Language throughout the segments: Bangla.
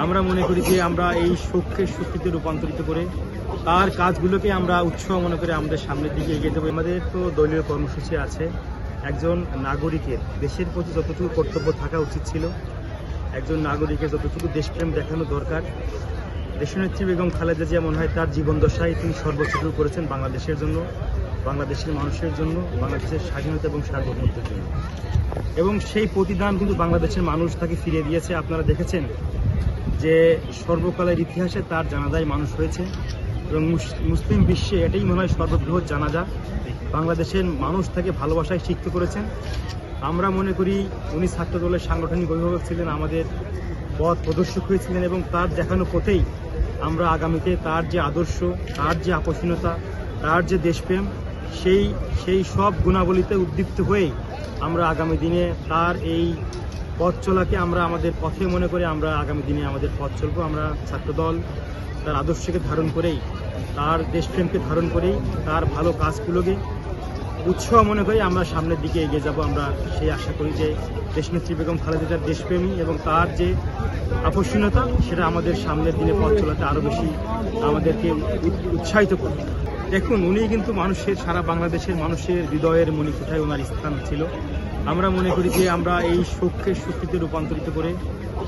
আমরা মনে করি যে আমরা এই শোককে শক্তিতে রূপান্তরিত করে তার কাজগুলোকে আমরা উৎসাহ মনে করে আমাদের সামনের দিকে এগিয়ে দেবো। আমাদের তো দলীয় কর্মসূচি আছে। একজন নাগরিকের দেশের প্রতি যতটুকু কর্তব্য থাকা উচিত ছিল, একজন নাগরিকের যতটুকু দেশপ্রেম দেখানো দরকার, দেশনেত্রী বেগম খালেদা জিয়া মনে হয় তার জীবন দশায় তিনি সর্বোচ্চটুকু করেছেন বাংলাদেশের জন্য, বাংলাদেশের মানুষের জন্য, বাংলাদেশের স্বাধীনতা এবং সার্বভৌমত্বের জন্য। এবং সেই প্রতিদান কিন্তু বাংলাদেশের মানুষ তাকে ফিরিয়ে দিয়েছে। আপনারা দেখেছেন যে সর্বকালের ইতিহাসে তার জানাজায় মানুষ হয়েছে এবং মুসলিম বিশ্বে এটাই মনে হয় সর্ববৃহৎ জানাজা। বাংলাদেশের মানুষ তাকে ভালোবাসায় শিক্ষিত করেছেন। আমরা মনে করি উনি ছাত্রদলের সাংগঠনিক অভিভাবক ছিলেন, আমাদের পথ প্রদর্শক হয়েছিলেন এবং তার দেখানো পথেই আমরা আগামীতে তার যে আদর্শ, তার যে আকর্ষণীয়তা, তার যে দেশপ্রেম, সেই সব গুণাবলীতে উদ্দীপ্ত হয়েই আমরা আগামী দিনে তার এই পথ চলাকে আমরা আমাদের পথে মনে করে আমরা আগামী দিনে আমাদের পথ চলবো। আমরা ছাত্রদল তার আদর্শকে ধারণ করেই, তার দেশপ্রেমকে ধারণ করেই, তার ভালো কাজগুলোকে উৎসাহ মনে করি আমরা সামনের দিকে এগিয়ে যাব। আমরা সেই আশা করি যে দেশনেত্রী বেগম খালেদা জিয়ার দেশপ্রেমী এবং তার যে আকর্ষণীয়তা সেটা আমাদের সামনের দিনে পথ চলাতে আরও বেশি আমাদেরকে উৎসাহিত করবে। দেখুন, উনি কিন্তু মানুষের, সারা বাংলাদেশের মানুষের হৃদয়ের মণিকোঠায় ওনার স্থান ছিল। আমরা মনে করি যে আমরা এই শোককে শক্তিতে রূপান্তরিত করে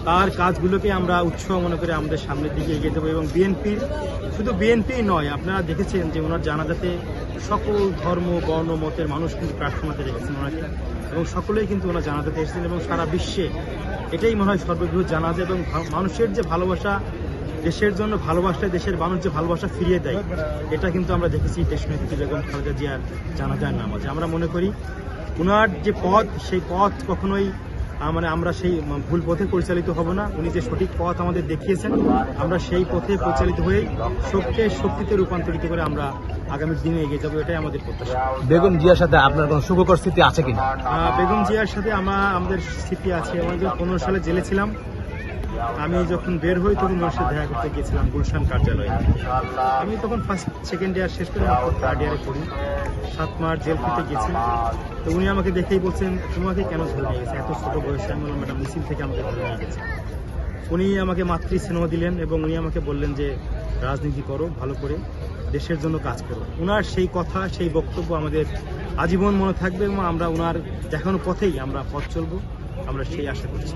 তার কাজগুলোকে আমরা উৎসাহ মনে করে আমাদের সামনের দিকে এগিয়ে দেবো। এবং বিএনপির, শুধু বিএনপি নয়, আপনারা দেখেছেন যে ওনার জানাজাতে সকল ধর্ম বর্ণ মতের মানুষ কিন্তু প্রার্থনাতে রেখেছেন ওনাকে এবং সকলেই কিন্তু ওনার জানাজাতে এসেছেন এবং সারা বিশ্বে এটাই মনে হয় সর্ববৃহৎ জানাজা। এবং মানুষের যে ভালোবাসা, দেশের জন্য ভালোবাসা, দেশের মানুষ যে ভালোবাসা ফিরিয়ে দেয়, এটা কিন্তু আমরা দেখেছি দেশনেত্রী বেগম খালেদা জিয়ার জানাজার নামাজে। আমরা মনে করি ওনার যে পথ, সেই পথ কখনোই আমরা সেই ভুল পথে পরিচালিত হব না। উনি যে সঠিক পথ আমাদের দেখিয়েছেন, আমরা সেই পথে পরিচালিত হয়ে শোককে শক্তিতে রূপান্তরিত করে আমরা আগামী দিনে এগিয়ে যাবো, এটাই আমাদের প্রত্যাশা। বেগম জিয়ার সাথে আপনার কোনো সুখকর স্মৃতি আছে কিনা? বেগম জিয়ার সাথে আমাদের স্মৃতি আছে। আমি যখন 15 সালে জেলে ছিলাম, আমি যখন বের হই তখন ওনার সাথে দেখা করতে গিয়েছিলাম গুলশান কার্যালয়ে। আমি তখন সেকেন্ড ইয়ার শেষ করে থার্ড ইয়ারে পড়ি। 7 মাস জেল খেতে গেছি। তো উনি আমাকে দেখেই বলছেন, তোমাকে কেন ধরে নিয়ে গেছে এত ছোট বয়সে? আমি বললাম, ম্যাডাম, মিছিল থেকে আমাকে ধরে নিয়ে গেছে। উনি আমাকে মাতৃ স্নেহ দিলেন এবং উনি আমাকে বললেন যে রাজনীতি করো, ভালো করে দেশের জন্য কাজ করো। ওনার সেই কথা, সেই বক্তব্য আমাদের আজীবন মনে থাকবে এবং আমরা ওনার দেখানো পথেই আমরা পথ চলবো, আমরা সেই আশা করছি।